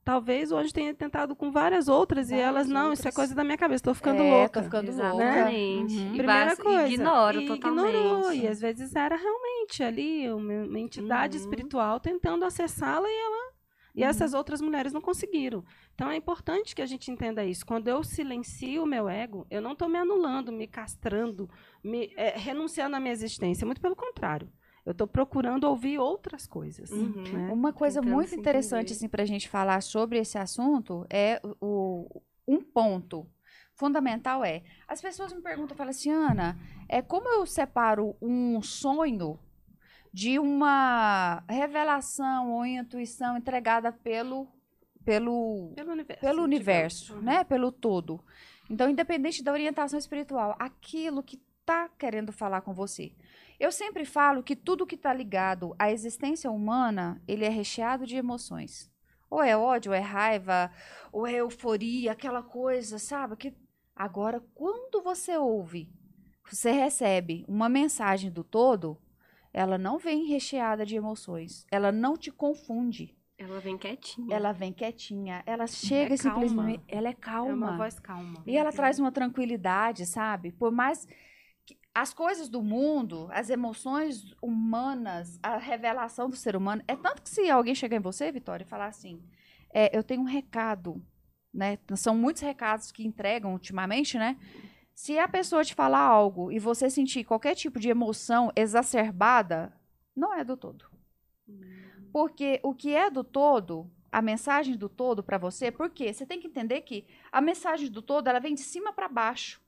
Talvez o anjo tenha tentado com várias outras e Várias elas, não, isso é outras. coisa da minha cabeça, estou ficando Tô louca. ficando Exatamente. louca. Uhum. E Primeira coisa. ignora E totalmente. ignorou. E às vezes era realmente ali uma entidade Uhum. espiritual tentando acessá-la e essas outras mulheres não conseguiram. Então é importante que a gente entenda isso. Quando eu silencio o meu ego, eu não estou me anulando, me castrando, renunciando à minha existência. Muito pelo contrário. Eu estou procurando ouvir outras coisas. Uhum. Né? Uma coisa Tentando muito se interessante entender. assim, para a gente falar sobre esse assunto é um ponto fundamental as pessoas me perguntam, falam assim, Ana, como eu separo um sonho de uma revelação ou intuição entregada pelo Pelo universo. universo, né? Pelo todo. Então, independente da orientação espiritual, aquilo que está querendo falar com você. Eu sempre falo que tudo que está ligado à existência humana, ele é recheado de emoções. Ou é ódio, ou é raiva, ou é euforia, aquela coisa, sabe? Que agora, quando você ouve, você recebe uma mensagem do todo, ela não vem recheada de emoções. Ela não te confunde. Ela vem quietinha. Ela vem quietinha. Ela chega É e simplesmente. calma. Ela é calma. É uma voz calma. E ela traz uma tranquilidade, sabe? Por mais que as coisas do mundo, as emoções humanas, a revelação do ser humano. É tanto que se alguém chegar em você, Vitória, e falar assim: eu tenho um recado, né? São muitos recados que entregam ultimamente, né? Se a pessoa te falar algo e você sentir qualquer tipo de emoção exacerbada, não é do todo. Porque o que é do todo, a mensagem do todo para você, porque você tem que entender que a mensagem do todo, ela vem de cima para baixo,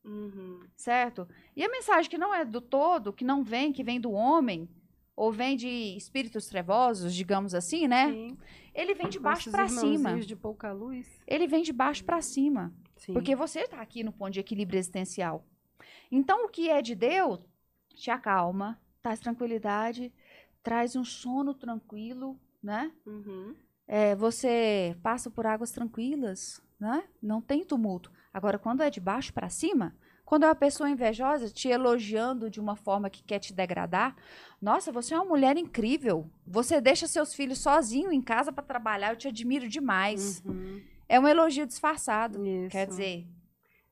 Uhum. certo? E a mensagem que não é do todo, que não vem, que vem do homem, ou vem de espíritos trevosos, digamos assim, né? Sim. Ele vem de baixo Nossos para cima. irmãozinhos de pouca luz. Ele vem de baixo para cima. Sim. Porque você está aqui no ponto de equilíbrio existencial. Então, o que é de Deus te acalma, traz tranquilidade, traz um sono tranquilo, né? Uhum. Você passa por águas tranquilas, né? Não tem tumulto. Agora, quando é de baixo para cima, quando é uma pessoa invejosa te elogiando de uma forma que quer te degradar, nossa, você é uma mulher incrível. Você deixa seus filhos sozinhos em casa para trabalhar, eu te admiro demais. Uhum. É um elogio disfarçado. Isso. Quer dizer,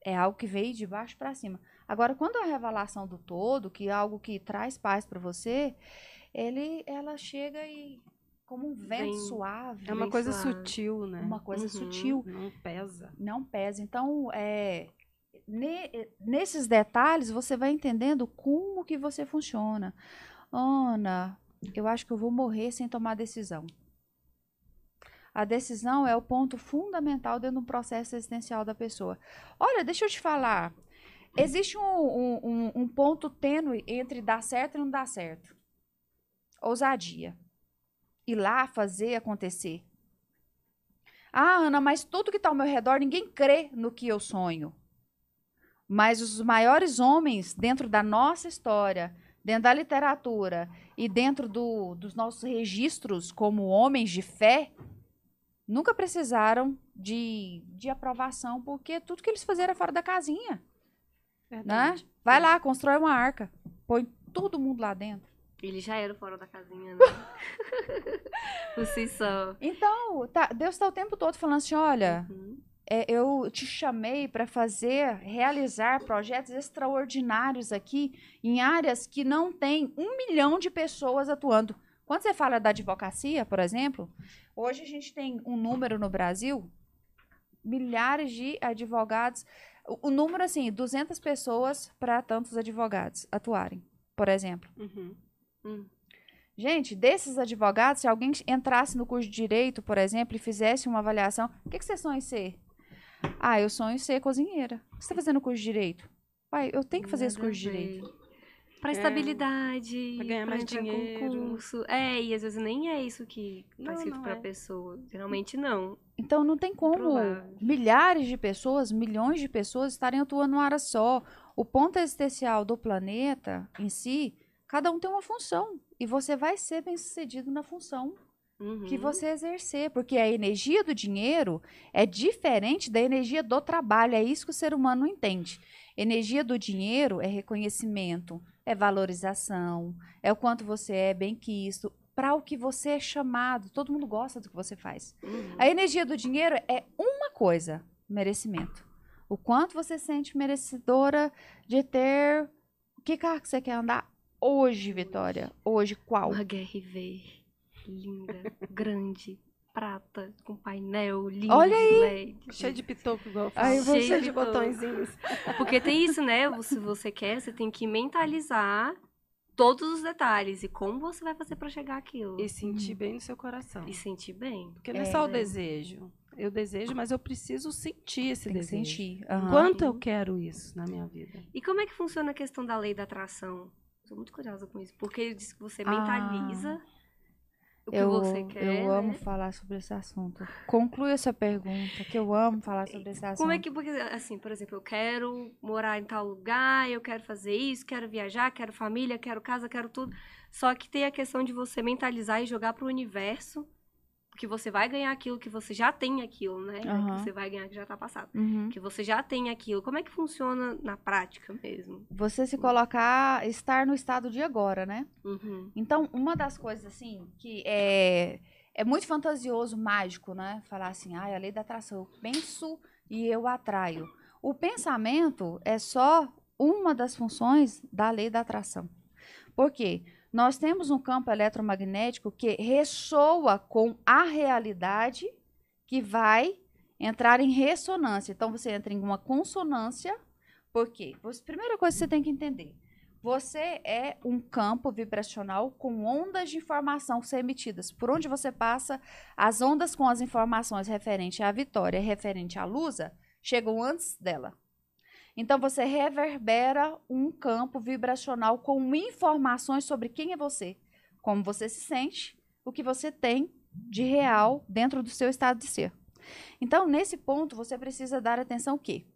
é algo que veio de baixo para cima. Agora, quando é a revelação do todo, que é algo que traz paz para você, ela chega e como um vento Vem- suave, É uma Bem coisa suave. sutil, né? uma coisa Uhum. sutil, Não pesa. não pesa. Então, nesses detalhes, você vai entendendo como que você funciona. Ana, eu acho que eu vou morrer sem tomar decisão. A decisão é o ponto fundamental dentro do processo existencial da pessoa. Olha, deixa eu te falar. Existe um ponto tênue entre dar certo e não dar certo. Ousadia. Ir lá fazer acontecer. Ah, Ana, mas tudo que está ao meu redor, ninguém crê no que eu sonho. Mas os maiores homens dentro da nossa história, dentro da literatura e dentro dos nossos registros como homens de fé, nunca precisaram de aprovação, porque tudo que eles faziam era fora da casinha, né? Verdade. Vai lá, constrói uma arca, põe todo mundo lá dentro. Ele já era fora da casinha, né? Por si só. Então, Deus está o tempo todo falando assim, olha, Uhum. eu te chamei para realizar projetos extraordinários aqui em áreas que não tem 1 milhão de pessoas atuando. Quando você fala da advocacia, por exemplo, hoje a gente tem um número no Brasil, milhares de advogados, o número assim, 200 pessoas para tantos advogados atuarem, por exemplo. Uhum. Gente, desses advogados, se alguém entrasse no curso de Direito, por exemplo, e fizesse uma avaliação, o que vocês sonham em ser? Ah, eu sonho em ser cozinheira. O que você tá fazendo curso de direito? Pai, eu tenho que fazer esse Nada a curso de direito. ver. Pra estabilidade, Pra ganhar mais entrar em dinheiro. concurso. E às vezes nem é isso que tá Não, escrito não pra é. pessoa. Geralmente não. Então não tem como Improvável. milhares de pessoas, milhões de pessoas estarem atuando numa área só. O ponto existencial do planeta em si, cada um tem uma função. E você vai ser bem-sucedido na função que Uhum. você exercer. Porque a energia do dinheiro é diferente da energia do trabalho. É isso que o ser humano não entende. Energia do dinheiro é reconhecimento, é valorização, é o quanto você é bem-quisto, para o que você é chamado. Todo mundo gosta do que você faz. Uhum. A energia do dinheiro é uma coisa, merecimento. O quanto você se sente merecedora de ter... Que carro que você quer andar hoje, Vitória? Hoje, qual? Uma GRV linda, grande, prata, com painel lindo Olha de LED. Cheio de pitoco, igual eu Aí falo. você- Cheio de Pitoco. botõezinhos. Porque tem isso, né? Se você quer, você tem que mentalizar todos os detalhes e como você vai fazer pra chegar àquilo. E sentir bem no seu coração. E sentir bem. Porque não é só o né? desejo. Eu desejo, mas eu preciso sentir esse Tem que desejo. sentir. Aham. Quanto eu quero isso na minha vida? E como é que funciona a questão da lei da atração? Sou muito curiosa com isso. Porque ele diz que você Ah. mentaliza o que Eu, você quer. eu amo né? falar sobre esse assunto. Conclui essa pergunta, que eu amo falar sobre esse assunto. Como é que, porque, assim, por exemplo, eu quero morar em tal lugar, eu quero fazer isso, quero viajar, quero família, quero casa, quero tudo. Só que tem a questão de você mentalizar e jogar pro universo que você vai ganhar aquilo, que você já tem aquilo, né? Aham. Que você vai ganhar que já tá passado. Uhum. Que você já tem aquilo. Como é que funciona na prática mesmo? Você se colocar, estar no estado de agora, né? Uhum. Então, uma das coisas, assim, que é muito fantasioso, mágico, né? Falar assim, a lei da atração, eu penso e eu atraio. O pensamento é só uma das funções da lei da atração. Por quê? Nós temos um campo eletromagnético que ressoa com a realidade que vai entrar em ressonância. Então, você entra em uma consonância. Por quê? Primeira coisa que você tem que entender. Você é um campo vibracional com ondas de informação que são emitidas. Por onde você passa, as ondas com as informações referente à Vitória, referente à Lusa, chegam antes dela. Então, você reverbera um campo vibracional com informações sobre quem é você, como você se sente, o que você tem de real dentro do seu estado de ser. Então, nesse ponto, você precisa dar atenção que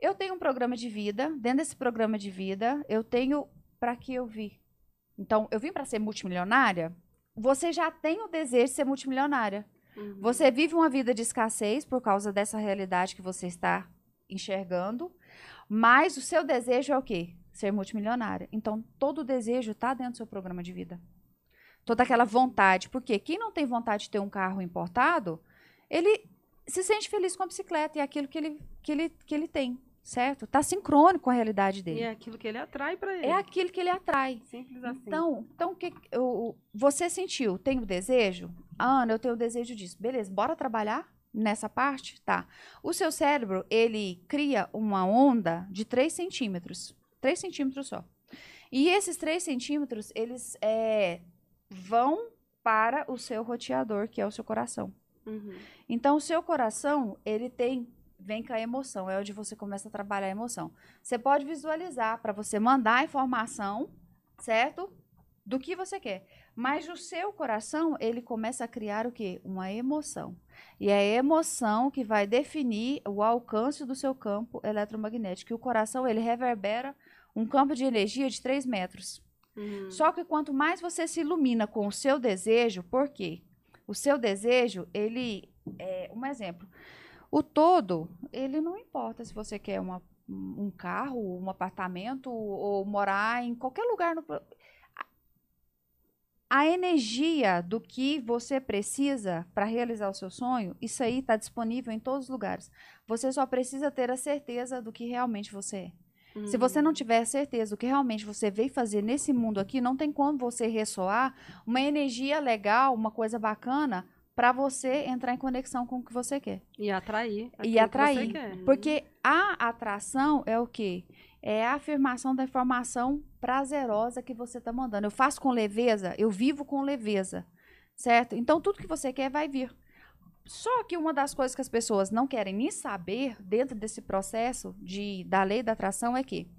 eu tenho um programa de vida, dentro desse programa de vida, eu tenho para que eu vi. Então, eu vim para ser multimilionária, você já tem o desejo de ser multimilionária. Uhum. Você vive uma vida de escassez por causa dessa realidade que você está enxergando, mas o seu desejo é o quê? Ser multimilionária. Então, todo o desejo está dentro do seu programa de vida. Toda aquela vontade. Porque quem não tem vontade de ter um carro importado, ele se sente feliz com a bicicleta e é aquilo que ele tem, certo? Está sincrônico com a realidade E dele. é aquilo que ele atrai pra ele. É aquilo que ele atrai. Simples assim. Então você sentiu, tem o desejo? Ana, eu tenho o desejo disso. Beleza, bora trabalhar nessa parte? Tá. O seu cérebro, ele cria uma onda de 3 centímetros. 3 centímetros só. E esses 3 centímetros, eles vão para o seu roteador, que é o seu coração. Uhum. Então, o seu coração, ele vem com a emoção, é onde você começa a trabalhar a emoção. Você pode visualizar para você mandar a informação, certo? Do que você quer. Mas o seu coração, ele começa a criar o quê? Uma emoção. E é a emoção que vai definir o alcance do seu campo eletromagnético. E o coração, ele reverbera um campo de energia de 3 metros. Uhum. Só que quanto mais você se ilumina com o seu desejo, por quê? O seu desejo, ele um exemplo. O todo, ele não importa se você quer um carro, um apartamento ou morar em qualquer lugar. A energia do que você precisa para realizar o seu sonho, isso aí está disponível em todos os lugares. Você só precisa ter a certeza do que realmente você é. Se você não tiver certeza do que realmente você veio fazer nesse mundo aqui, não tem como você ressoar uma energia legal, uma coisa bacana, para você entrar em conexão com o que você quer. E atrair. E atrair. Que você quer. Porque a atração é o quê? É a afirmação da informação prazerosa que você está mandando. Eu faço com leveza, eu vivo com leveza, certo? Então, tudo que você quer vai vir. Só que uma das coisas que as pessoas não querem nem saber dentro desse processo da lei da atração é que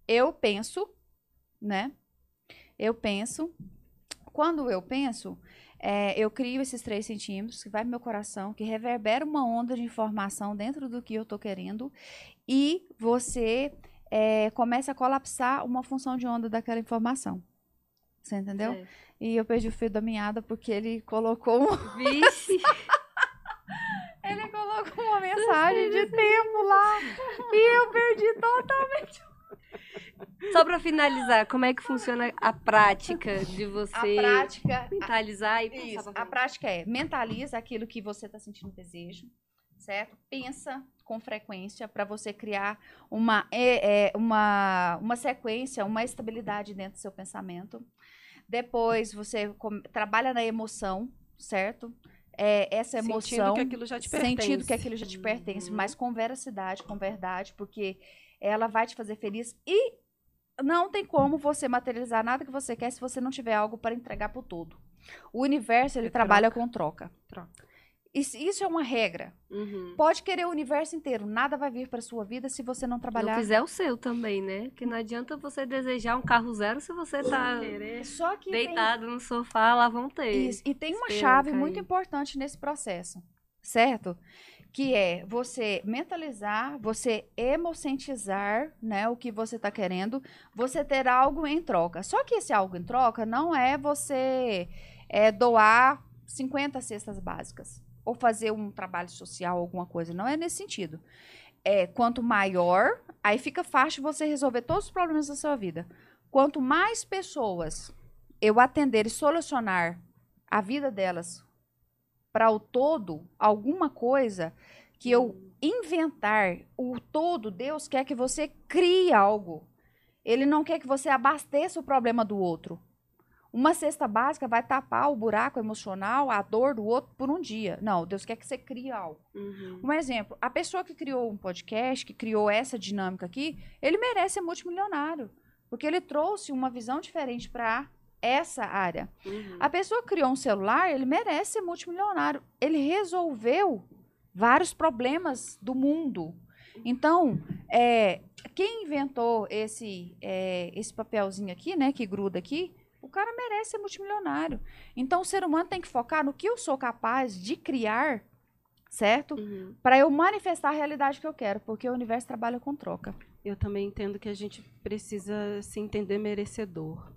eu penso, né? Quando eu penso, eu crio esses 3 centímetros que vai pro meu coração, que reverbera uma onda de informação dentro do que eu tô querendo, e você começa a colapsar uma função de onda daquela informação. Você entendeu? É. E eu perdi o fio da meada porque ele colocou Vixe! ele colocou uma mensagem de tempo lá e eu perdi totalmente. Só pra finalizar, como é que funciona a prática de você A prática, mentalizar e pensar isso, pra a frente? prática mentaliza aquilo que você está sentindo desejo, certo? Pensa com frequência para você criar uma sequência, uma estabilidade dentro do seu pensamento. Depois você trabalha na emoção, certo? Essa emoção, Sentindo que aquilo já te pertence. sentindo que aquilo já te pertence, mas com veracidade, com verdade, porque ela vai te fazer feliz e não tem como você materializar nada que você quer se você não tiver algo para entregar pro todo. O universo, ele trabalha com troca. Isso é uma regra. Uhum. Pode querer o universo inteiro, nada vai vir para sua vida se você não trabalhar. Não fizer o seu também, né? Que não adianta você desejar um carro zero se você tá Só que deitado no sofá, lá vão ter. Isso. E tem uma Esperando chave cair. muito importante nesse processo, certo? Que é você mentalizar, você emocentizar, né, o que você está querendo, você ter algo em troca. Só que esse algo em troca não é você doar 50 cestas básicas ou fazer um trabalho social, alguma coisa. Não é nesse sentido. Quanto maior, aí fica fácil você resolver todos os problemas da sua vida. Quanto mais pessoas eu atender e solucionar a vida delas para o todo, alguma coisa que eu inventar, o todo, Deus quer que você crie algo. Ele não quer que você abasteça o problema do outro. Uma cesta básica vai tapar o buraco emocional, a dor do outro por um dia. Não, Deus quer que você crie algo. Uhum. Um exemplo, a pessoa que criou um podcast, que criou essa dinâmica aqui, ele merece ser multimilionário, porque ele trouxe uma visão diferente para essa área. Uhum. A pessoa que criou um celular, ele merece ser multimilionário. Ele resolveu vários problemas do mundo. Então, quem inventou esse papelzinho aqui, né, que gruda aqui, o cara merece ser multimilionário. Então, o ser humano tem que focar no que eu sou capaz de criar, certo? Uhum. Para eu manifestar a realidade que eu quero, porque o universo trabalha com troca. Eu também entendo que a gente precisa se entender merecedor.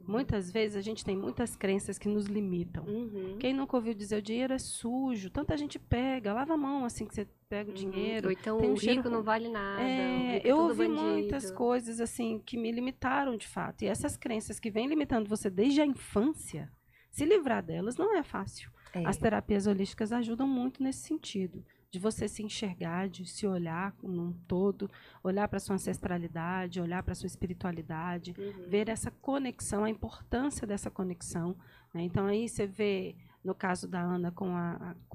Muitas vezes a gente tem muitas crenças que nos limitam. Uhum. Quem nunca ouviu dizer o dinheiro é sujo, tanta gente pega, lava a mão assim que você pega o dinheiro. Ou então tem o um cheiro rico não vale nada. o rico é eu tudo ouvi bandido. muitas coisas assim que me limitaram de fato. E essas crenças que vêm limitando você desde a infância, se livrar delas não é fácil. As terapias holísticas ajudam muito nesse sentido, de você se enxergar, de se olhar num todo, olhar para a sua ancestralidade, olhar para a sua espiritualidade, ver essa conexão, a importância dessa conexão, né? Então, aí você vê, no caso da Ana, com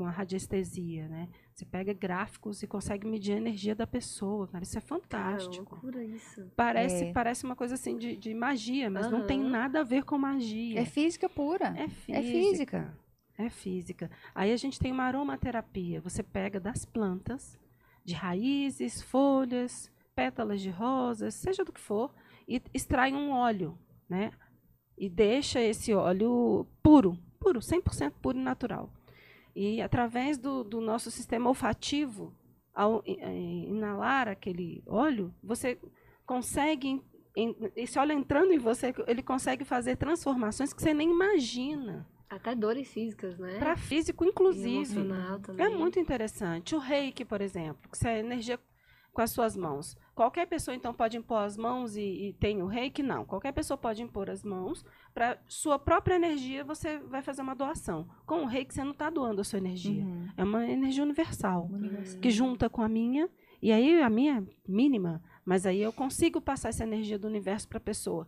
a radiestesia, né? Você pega gráficos e consegue medir a energia da pessoa, cara, isso é fantástico. Cara, loucura isso. Parece uma coisa assim de magia, mas não tem nada a ver com magia. É física pura. É física. É física. É física. Aí a gente tem uma aromaterapia. Você pega das plantas, de raízes, folhas, pétalas de rosas, seja do que for, e extrai um óleo, né? E deixa esse óleo puro, 100% puro e natural. E através do nosso sistema olfativo, ao inalar aquele óleo, você consegue, esse óleo entrando em você, ele consegue fazer transformações que você nem imagina. Até dores físicas, né? Para físico, inclusive. Emocional também. É muito interessante. O reiki, por exemplo, que você é energia com as suas mãos. Qualquer pessoa, então, pode impor as mãos e tem o reiki? Não. Qualquer pessoa pode impor as mãos. Para sua própria energia, você vai fazer uma doação. Com o reiki, você não está doando a sua energia. É uma energia universal, que junta com a minha. E aí, a minha é mínima, mas aí eu consigo passar essa energia do universo para a pessoa.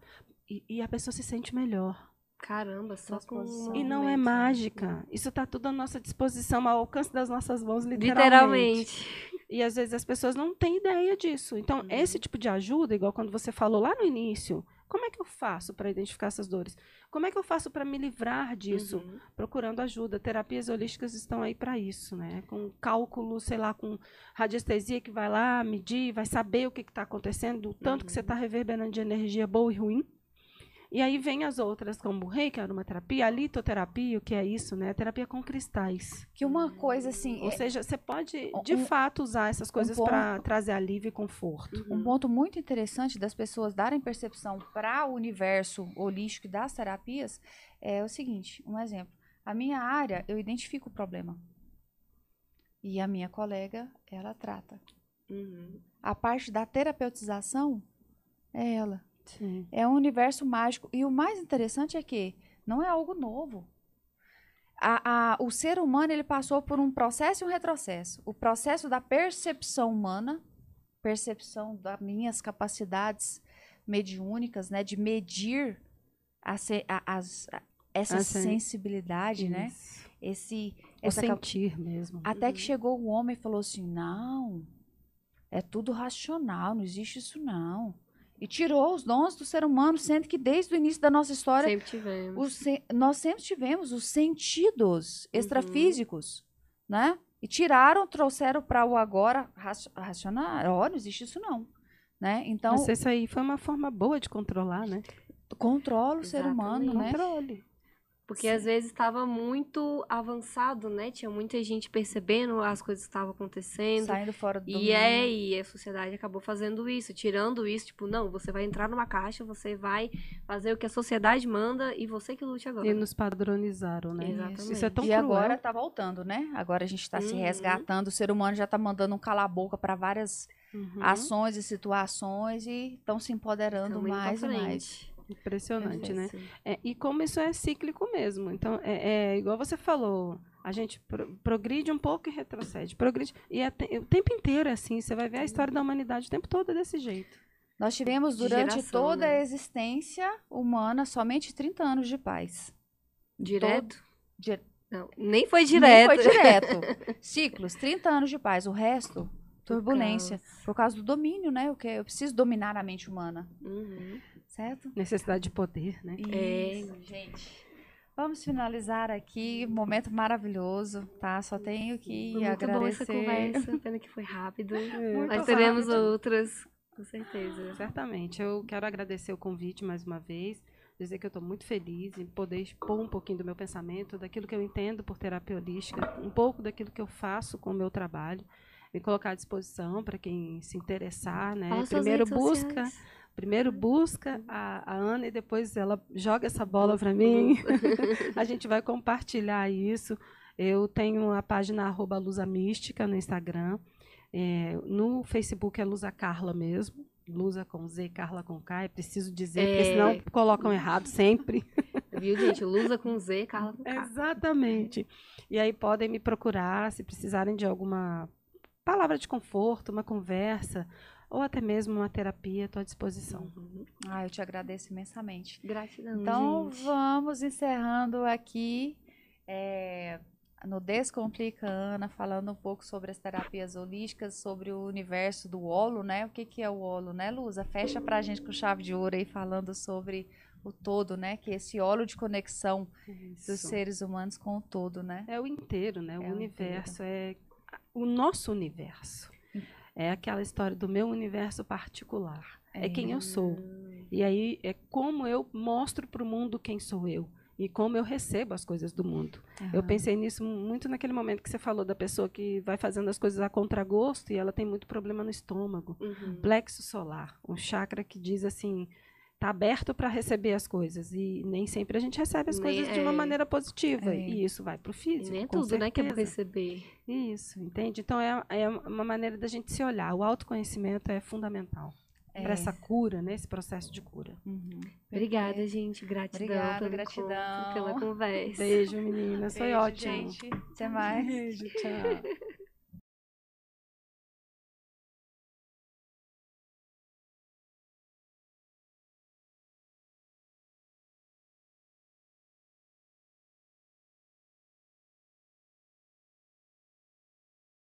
E a pessoa se sente melhor. Caramba, só com E não é mágica. Isso está tudo à nossa disposição, ao alcance das nossas mãos, literalmente. E às vezes as pessoas não têm ideia disso. Então, esse tipo de ajuda, igual quando você falou lá no início, como é que eu faço para identificar essas dores? Como é que eu faço para me livrar disso? Procurando ajuda. Terapias holísticas estão aí para isso, né? Com cálculo, sei lá, com radiestesia que vai lá medir, vai saber o que está acontecendo, o tanto que você está reverberando de energia boa e ruim. E aí vem as outras, como Reiki, aromaterapia, a litoterapia, o que é isso, né? Terapia com cristais. Que uma coisa assim... Ou seja, você pode, de fato, usar essas coisas para trazer alívio e conforto. Um ponto muito interessante das pessoas darem percepção para o universo holístico das terapias é o seguinte, um exemplo. A minha área, eu identifico o problema. E a minha colega, ela trata. A parte da terapeutização é ela. Sim. É um universo mágico. E o mais interessante é que não é algo novo. O ser humano ele passou por um processo e um retrocesso. O processo da percepção humana, percepção das minhas capacidades mediúnicas, né, de medir essa sensibilidade, isso. né? O sentir mesmo. Até que chegou o homem e falou assim, não, é tudo racional, não existe isso não. E tirou os dons do ser humano, sendo que desde o início da nossa história... Sempre tivemos. Nós sempre tivemos os sentidos extrafísicos, né? E tiraram, trouxeram para o agora racional. Não existe isso não. Né? Então, mas isso aí foi uma forma boa de controlar, né? Controla o ser humano, né? Controle. Porque às vezes estava muito avançado, né? Tinha muita gente percebendo as coisas que estavam acontecendo. Saindo fora do domínio. E a sociedade acabou fazendo isso, tirando isso. Tipo, não, você vai entrar numa caixa, você vai fazer o que a sociedade manda e você que lute agora. E nos padronizaram, né? Exatamente. Isso é tão e cruel. agora tá voltando, né? Agora a gente está se resgatando. O ser humano já tá mandando um cala-boca para várias ações e situações e estão se empoderando mais e mais. Impressionante, né? E como isso é cíclico mesmo. Então, igual você falou, a gente progride um pouco e retrocede. Progride, e o tempo inteiro é assim. Você vai ver a história da humanidade o tempo todo desse jeito. Nós tivemos durante toda a existência humana somente 30 anos de paz. Direto? Não, nem foi direto. Nem foi direto. Ciclos, 30 anos de paz. O resto, turbulência. Por causa do domínio, né? Eu preciso dominar a mente humana. Certo? Necessidade de poder, né? Isso, gente. Vamos finalizar aqui. Um momento maravilhoso, tá? Só tenho que agradecer. Muito bom essa conversa. Pena que foi rápido. Muito Mas teremos rápido. outras, com certeza. Certamente. Eu quero agradecer o convite mais uma vez. Dizer que eu estou muito feliz em poder expor um pouquinho do meu pensamento, daquilo que eu entendo por terapia holística, um pouco daquilo que eu faço com o meu trabalho. Me colocar à disposição para quem se interessar, né? Primeiro busca a Ana e depois ela joga essa bola para mim. A gente vai compartilhar isso. Eu tenho a página @luzamística no Instagram. No Facebook é Luza Carla mesmo. Luza com Z, Carla com K. É preciso dizer, porque senão colocam errado sempre. Viu, gente? Luza com Z, Carla com K. Exatamente. E aí podem me procurar se precisarem de alguma palavra de conforto, uma conversa, ou até mesmo uma terapia, estou à disposição. Eu te agradeço imensamente. Gratidão, então, gente. vamos encerrando aqui no Descomplica Ana, falando um pouco sobre as terapias holísticas, sobre o universo do holo, né? O que é o holo, né, Luza? Fecha pra gente com chave de ouro aí, falando sobre o todo, né? Que é esse holo de conexão dos seres humanos com o todo, né? É o inteiro, né? O universo é o nosso universo. É aquela história do meu universo particular. É quem eu sou. E aí é como eu mostro para o mundo quem sou eu. E como eu recebo as coisas do mundo. Eu pensei nisso muito naquele momento que você falou da pessoa que vai fazendo as coisas a contragosto e ela tem muito problema no estômago. Plexo solar, um chakra que diz assim, está aberto para receber as coisas. E nem sempre a gente recebe as coisas de uma maneira positiva. E isso vai para o físico. E nem com tudo, certeza. né, que é para receber. Isso, entende? Então é uma maneira da gente se olhar. O autoconhecimento é fundamental para essa cura, né? Esse processo de cura. Obrigada, gente. Gratidão. Obrigada, pelo gratidão. Pela conversa. Beijo, meninas. Foi ótimo. Gente. Até mais. Beijo, tchau.